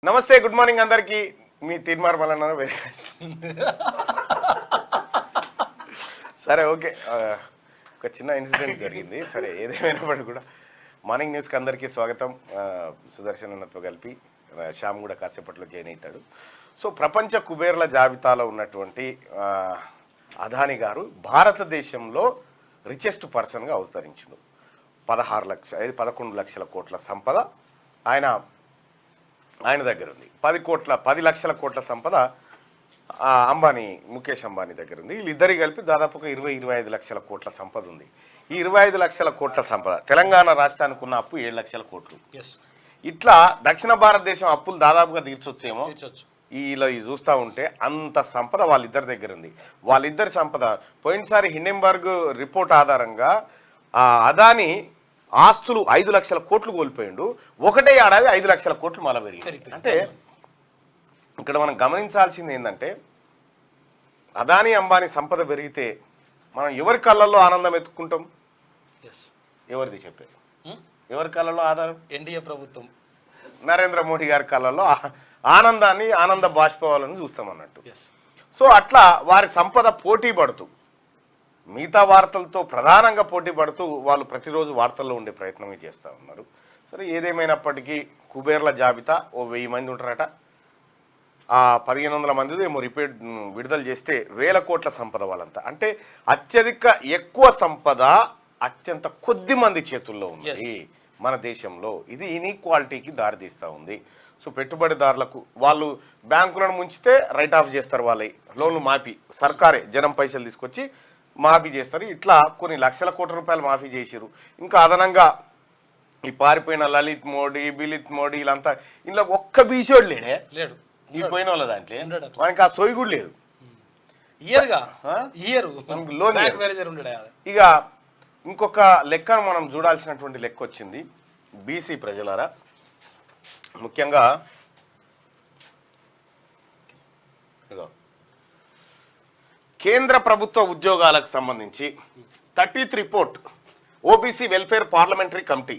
నమస్తే, good morning అందరికి. మీ తీర్మార్ మల్లన్న సరే, ఓకే. ఒక చిన్న ఇన్సిడెంట్ జరిగింది. సరే, ఏదేమైనప్పటికీ కూడా మార్నింగ్ న్యూస్కి అందరికీ స్వాగతం. సుదర్శన్ అన్నతో కలిపి శ్యామ్ కూడా కాసేపట్లో జాయిన్ అవుతాడు. సో ప్రపంచ కుబేర్ల జాబితాలో ఉన్నటువంటి అదానీ గారు భారతదేశంలో రిచెస్ట్ పర్సన్గా అవతరించిండు. 11 లక్షల కోట్ల సంపద ఆయన దగ్గర ఉంది. 10 లక్షల కోట్ల సంపద ముఖేష్ అంబానీ దగ్గర ఉంది. వీళ్ళిద్దరికి కలిపి దాదాపు 20-25 లక్షల కోట్ల సంపద ఉంది. ఈ 25 లక్షల కోట్ల సంపద తెలంగాణ రాష్ట్రానికి ఉన్న అప్పు 7 లక్షల కోట్లు. ఇట్లా దక్షిణ భారతదేశం అప్పులు దాదాపుగా తీర్చొచ్చేమో. ఇలా చూస్తూ ఉంటే అంత సంపద వాళ్ళిద్దరి దగ్గర ఉంది. వాళ్ళిద్దరి సంపద పోయినసారి హిండెన్బర్గ్ రిపోర్ట్ ఆధారంగా అదానీ ఆస్తులు 5 లక్షల కోట్లు కోల్పోయిండు. ఒకటే ఏడాది 5 లక్షల కోట్లు మళ్ళీ పెరిగింది. అంటే ఇక్కడ మనం గమనించాల్సింది ఏంటంటే అదానీ అంబానీ సంపద పెరిగితే మనం ఎవరి కళ్ళల్లో ఆనందం ఎత్తుకుంటాం? ఎవరిది చెప్పే? ఎవరి కళ్ళల్లో ఆధారం? ఎన్డీఏ ప్రభుత్వం, నరేంద్ర మోడీ గారి కళ్ళల్లో ఆనందాన్ని, ఆనంద బాష్పాలను చూస్తాం అన్నట్టు. సో అట్లా వారి సంపద పోటీ పడుతూ మిగతా వార్తలతో ప్రధానంగా పోటీ పడుతూ వాళ్ళు ప్రతిరోజు వార్తల్లో ఉండే ప్రయత్నమే చేస్తూ ఉన్నారు. సరే, ఏదేమైనప్పటికీ కుబేర్ల జాబితా 1000 మంది ఉంటారట. 1500 మంది ఏమో రిపీట్ విడుదల చేస్తే 1000 కోట్ల సంపద వాళ్ళంతా. అంటే అత్యధిక ఎక్కువ సంపద అత్యంత కొద్ది మంది చేతుల్లో ఉంది మన దేశంలో. ఇది ఇన్ఈక్వాలిటీకి దారితీస్తూ ఉంది. సో పెట్టుబడిదారులకు వాళ్ళు బ్యాంకులను ముంచితే రైట్ ఆఫ్ చేస్తారు, వాళ్ళ లోన్లు మాఫీ, సర్కారే జనం పైసలు తీసుకొచ్చి మాఫీ చేస్తారు. ఇట్లా కొన్ని లక్షల కోట్ల రూపాయలు మాఫీ చేసారు. ఇంకా అదనంగా ఈ పారిపోయిన లలిత్ మోడీ, బిలిత్ మోడీ వీళ్ళంతా ఇంట్లో ఒక్క బీసోడు లేడు. ఈ పోయిన వాళ్ళ దాంట్లో మనకి ఆ సోయి కూడా లేదు. లోన్. ఇక ఇంకొక లెక్కను మనం చూడాల్సినటువంటి లెక్క వచ్చింది. బీసీ ప్రజలారా, ముఖ్యంగా కేంద్ర ప్రభుత్వ ఉద్యోగాలకు సంబంధించి 30th report OBC welfare parliamentary committee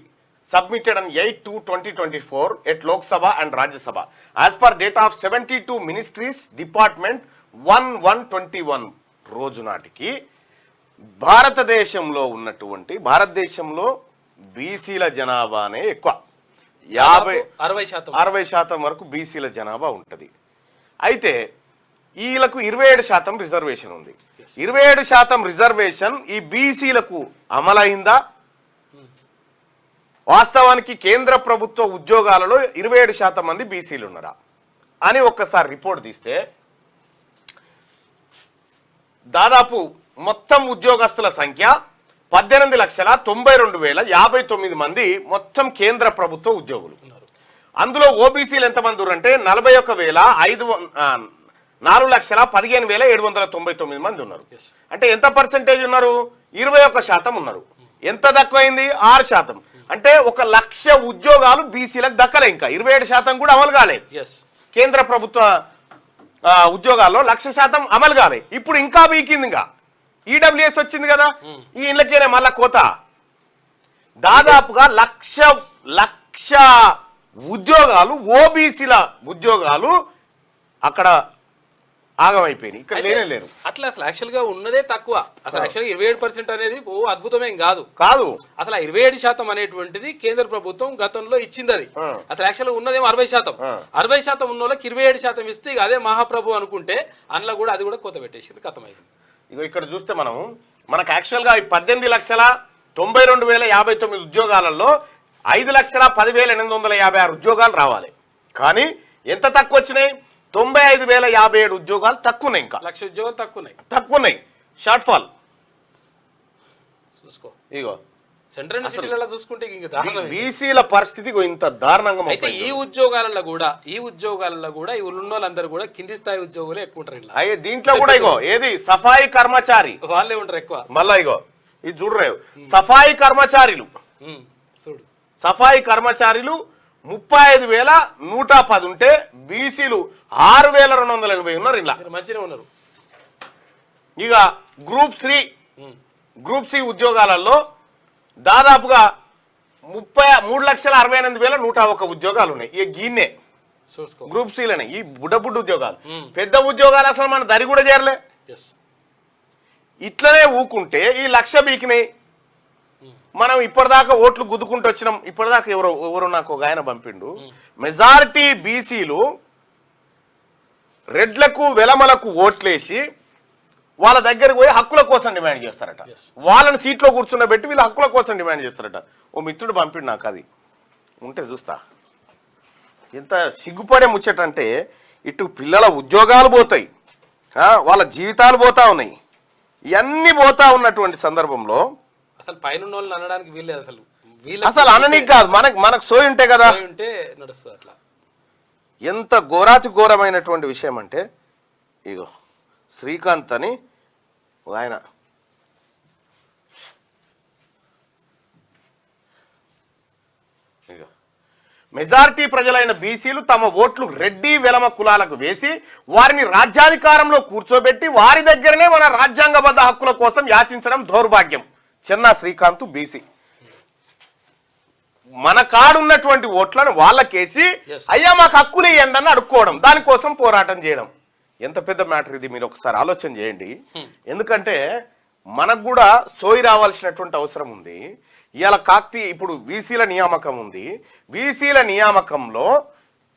submitted on 8/2/2024 at Lok Sabha and Rajya Sabha. As per data of 72 ministries, department 1/1/21 రోజు నాటికి భారతదేశంలో బీసీల జనాభానే ఎక్కువ. 60% వరకు బీసీల జనాభా ఉంటుంది. అయితే వీళ్ళకు 27% రిజర్వేషన్ ఉంది. 27% రిజర్వేషన్ ఈ బీసీలకు అమలైందా? వాస్తవానికి కేంద్ర ప్రభుత్వ ఉద్యోగాలలో 27% మంది బీసీలు ఉన్నారా అని ఒక్కసారి రిపోర్ట్ తీస్తే దాదాపు మొత్తం ఉద్యోగస్తుల సంఖ్య 18,92,059 మంది మొత్తం కేంద్ర ప్రభుత్వ ఉద్యోగులు. అందులో ఓబీసీలు ఎంతమంది అంటే 4,15,799 మంది ఉన్నారు. అంటే ఎంత పర్సెంటేజ్ ఉన్నారు? 21% ఉన్నారు. ఎంత తక్కువైంది? 6%. అంటే 1,00,000 ఉద్యోగాలు బీసీలకు దక్కలే. ఇంకా 27% కూడా అమలు కాలే. కేంద్ర ప్రభుత్వ ఉద్యోగాల్లో 1,00,000% అమలు కాలే. ఇప్పుడు ఇంకా వీకింది. ఇంకా ఈడబ్ల్యూఎస్ వచ్చింది కదా, ఈ ఇళ్ళకేనే మళ్ళా కోత. దాదాపుగా 1,00,000 ఉద్యోగాలు, ఓబీసీల ఉద్యోగాలు అక్కడ ఆగమైపోయినాయి. ఇక్కడ లేరు. అట్లా అసలు యాక్చువల్ గా ఉన్నదే తక్కువ. అసలు యాక్చువల్గా 27% అనేది అద్భుతమేం కాదు. అసలు 27% అనేటువంటిది కేంద్ర ప్రభుత్వం గతంలో ఇచ్చింది. అది అసలు యాక్చువల్ గా ఉన్నదేమో 60%. 60% ఉన్న వాళ్ళకి 27% ఇస్తే అదే మహాప్రభు అనుకుంటే అందులో కూడా అది కూడా కోత పెట్టేసింది, కథమైంది. ఇక ఇక్కడ చూస్తే మనకు యాక్చువల్ గా 18,92,059 ఉద్యోగాలలో 5,10,856 ఉద్యోగాలు రావాలి. కానీ ఎంత తక్కువ వచ్చినాయి? 95,057 ఉద్యోగాలు తక్కువన్నాయి. ఇంకా 1,00,000 ఉద్యోగాలు తక్కువన్నాయి. షార్ట్ ఫాల్ చూసుకో. ఇగో సెంట్రల్ సిటీలలో చూసుకుంటే బీసీల పరిస్థితి ఇంత దారుణంగా. అయితే ఈ ఉద్యోగాలలో కూడా ఈ ఉన్నోళ్ళందరూ కూడా కింది స్థాయి ఉద్యోగులే ఎక్కువ ఉంటారు. అయ్యే దీంట్లో కూడా ఇగో ఏది సఫాయి కర్మచారి వాళ్ళే ఉంటారు ఎక్కువ. మళ్ళా ఇగో ఇది చూడరే, సఫాయి కర్మచారులు 35,110 ఉంటే బీసీలు 6,280 ఉన్నారు. ఇలా మంచిగా ఉన్నారు. ఇక గ్రూప్ సి ఉద్యోగాలలో దాదాపుగా 33,68,101 ఉద్యోగాలు ఉన్నాయి. ఇక గీన్నే చూసుకో గ్రూప్ సిలోనే ఈ బుడ్డ ఉద్యోగాలు, పెద్ద ఉద్యోగాలు అసలు మన దరి కూడా చేరలే. ఇట్లనే ఊకుంటే ఈ 1,00,000 బీకినాయి. మనం ఇప్పటిదాకా ఓట్లు గుద్దుకుంటూ వచ్చినాం. ఇప్పటిదాకా ఎవరు నాకు ఒక ఆయన పంపిండు, మెజారిటీ బీసీలు రెడ్లకు వెలమలకు ఓట్లేసి వాళ్ళ దగ్గరకు పోయి హక్కుల కోసం డిమాండ్ చేస్తారట. వాళ్ళని సీట్లో కూర్చున్నబెట్టి వీళ్ళు హక్కుల కోసం డిమాండ్ చేస్తారట. ఓ మిత్రుడు పంపిండు నాకు, అది ఉంటే చూస్తా. ఎంత సిగ్గుపడే ముచ్చటంటే ఇటు పిల్లల ఉద్యోగాలు పోతాయి, వాళ్ళ జీవితాలు పోతా ఉన్నాయి. ఇవన్నీ పోతా ఉన్నటువంటి సందర్భంలో అసలు పైన అనడానికి వీల్లేదు. అసలు అననీకి కాదు, మనకు సోయి ఉంటే కదా నడుస్తుంది. అట్లా ఎంత ఘోరాతి ఘోరమైనటువంటి విషయం అంటే, ఇగో శ్రీకాంత్ అని ఆయన మెజారిటీ ప్రజలైన బీసీలు తమ ఓట్లు రెడ్డి వెలమ కులాలకు వేసి వారిని రాజ్యాధికారంలో కూర్చోబెట్టి వారి దగ్గరనే మన రాజ్యాంగబద్ధ హక్కుల కోసం యాచించడం దౌర్భాగ్యం. చెన్నా శ్రీకాంత్ బీసీ. మన కాడున్నటువంటి ఓట్లను వాళ్ళకేసి అయ్యా మాకు హక్కులు ఇవ్వండి అని అడుక్కోవడం, దానికోసం పోరాటం చేయడం. ఎంత పెద్ద మ్యాటర్ ఇది, మీరు ఒకసారి ఆలోచన చేయండి. ఎందుకంటే మనకు కూడా సోయి రావాల్సినటువంటి అవసరం ఉంది. ఇవాళ ఇప్పుడు వీసీల నియామకం ఉంది. వీసీల నియామకంలో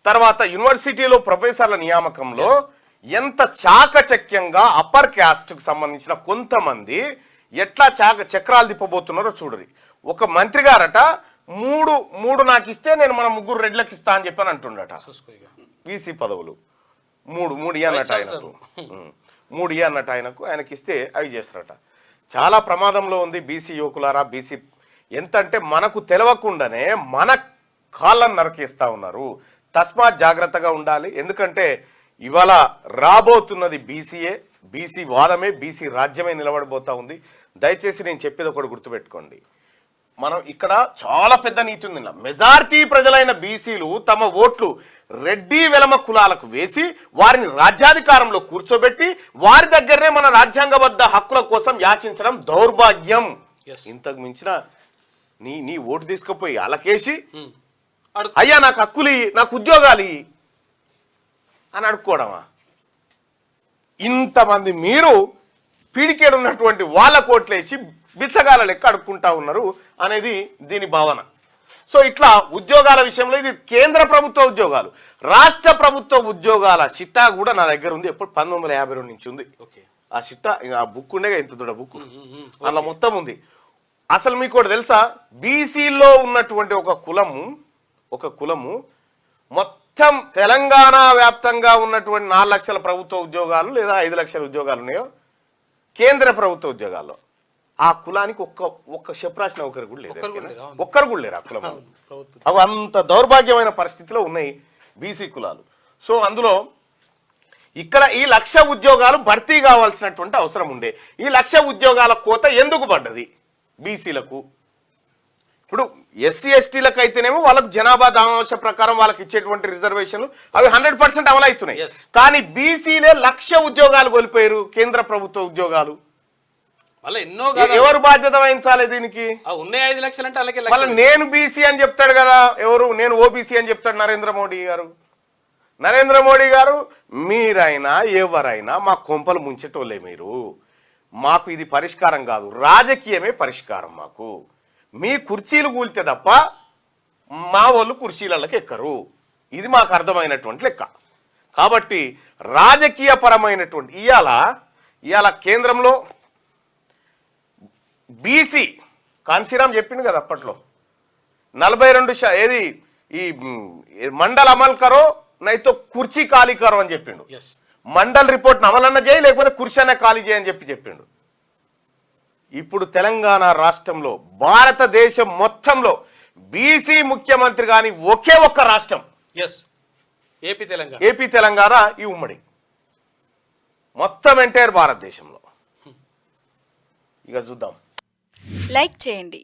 తర్వాత యూనివర్సిటీలో ప్రొఫెసర్ల నియామకంలో ఎంత చాకచక్యంగా అప్పర్ క్యాస్ట్కు సంబంధించిన కొంతమంది ఎట్లా చక్రాలు తిప్పబోతున్నారో చూడరి. ఒక మంత్రి గారట మూడు నాకు ఇస్తే నేను మన 3 రెడ్లకు ఇస్తా అని చెప్పని అంటుండట. వీసీ పదవులు మూడు అన్నట్టు ఆయనకు 3 అన్నట్టు ఆయనకి ఇస్తే అవి చేస్తారట. చాలా ప్రమాదంలో ఉంది బీసీ యువకులారా. బీసీ ఎంత అంటే మనకు తెలవకుండానే మన కాళ్ళను నరికేస్తా ఉన్నారు. తస్మాత్ జాగ్రత్తగా ఉండాలి. ఎందుకంటే ఇవాళ రాబోతున్నది బీసీఏ, బీసీ వాదమే, బీసీ రాజ్యమే నిలబడబోతా ఉంది. దయచేసి నేను చెప్పేది ఒకటి గుర్తుపెట్టుకోండి. మనం ఇక్కడ చాలా పెద్ద నీతి ఉంది. మెజారిటీ ప్రజలైన బీసీలు తమ ఓట్లు రెడ్డి వెలమ కులాలకు వేసి వారిని రాజ్యాధికారంలో కూర్చోబెట్టి వారి దగ్గరనే మన రాజ్యాంగబద్ధ హక్కుల కోసం యాచించడం దౌర్భాగ్యం. ఇంతకు మించిన నీ ఓటు తీసుకుపోయి అలాకేసి అయ్యా నాకు హక్కులు, నాకు ఉద్యోగాలు అని అడుక్కోవడమా? ఇంతమంది మీరు పీడికేడున్నటువంటి వాళ్ళ కోట్లేసి బిచ్చగాల లెక్క అడుక్కుంటా ఉన్నారు అనేది దీని భావన. సో ఇట్లా ఉద్యోగాల విషయంలో ఇది కేంద్ర ప్రభుత్వ ఉద్యోగాలు, రాష్ట్ర ప్రభుత్వ ఉద్యోగాల చిట్టా కూడా నా దగ్గర ఉంది. ఎప్పుడు 1952 నుంచి ఉంది ఆ చిట్టా. ఆ బుక్ ఉండేగా, ఇంత దొడ్డ బుక్, అలా మొత్తం ఉంది. అసలు మీకు కూడా తెలుసా, బీసీలో ఉన్నటువంటి ఒక కులము మొత్తం తెలంగాణ వ్యాప్తంగా ఉన్నటువంటి 4 లక్షల ప్రభుత్వ ఉద్యోగాలు లేదా 5 లక్షల ఉద్యోగాలు ఉన్నాయో కేంద్ర ప్రభుత్వ ఉద్యోగాల్లో, ఆ కులానికి ఒక్క చెప్రాసిన ఒకరు కూడా లేరు ఆ కులం. అవి అంత దౌర్భాగ్యమైన పరిస్థితిలో ఉన్నాయి బీసీ కులాలు. సో అందులో ఇక్కడ ఈ 1,00,000 ఉద్యోగాలు భర్తీ కావాల్సినటువంటి అవసరం ఉండే. ఈ 1,00,000 ఉద్యోగాల కోత ఎందుకు పడ్డది బీసీలకు? ఇప్పుడు ఎస్సీ ఎస్టీలకు అయితేనేమో వాళ్ళకు జనాభా దామాంశ ప్రకారం వాళ్ళకి ఇచ్చేటువంటి రిజర్వేషన్లు అవి 100% అమలు అవుతున్నాయి. కానీ బీసీలే 1,00,000 ఉద్యోగాలు కోల్పోయారు, కేంద్ర ప్రభుత్వ ఉద్యోగాలు. ఎవరు బాధ్యత వహించాలి దీనికి? ఉన్నాయి 5 లక్షలు అంటే అలాగే. మళ్ళీ నేను బీసీ అని చెప్తాడు కదా, ఎవరు నేను ఓబీసీ అని చెప్తాడు నరేంద్ర మోడీ గారు. మీరైనా ఎవరైనా మా కొంపలు ముంచేటోళ్ళే మీరు. మాకు ఇది పరిష్కారం కాదు, రాజకీయమే పరిష్కారం మాకు. మీ కుర్చీలు కూలితే తప్ప మా వాళ్ళు కుర్చీలకి ఎక్కరు. ఇది మాకు అర్థమైనటువంటి లెక్క. కాబట్టి రాజకీయ పరమైనటువంటి ఇవాళ కేంద్రంలో బీసీ కాన్సీరామ్ చెప్పింది కదా అప్పట్లో 42 ఏది ఈ మండల్ అమలు కరో నైతో కుర్చీ ఖాళీ కరో అని చెప్పిండు. మండల్ రిపోర్ట్ అమలన్న చేయి, లేకపోతే కుర్చీ అన్న ఖాళీ చేయని చెప్పిండు. ఇప్పుడు తెలంగాణ రాష్ట్రంలో భారతదేశం మొత్తంలో బీసీ ముఖ్యమంత్రి కానీ ఒకే ఒక్క రాష్ట్రం ఏపీ తెలంగాణ. ఈ ఉమ్మడి మొత్తం ఎంటైర్ భారతదేశంలో. ఇక చూద్దాం. లైక్ చేయండి.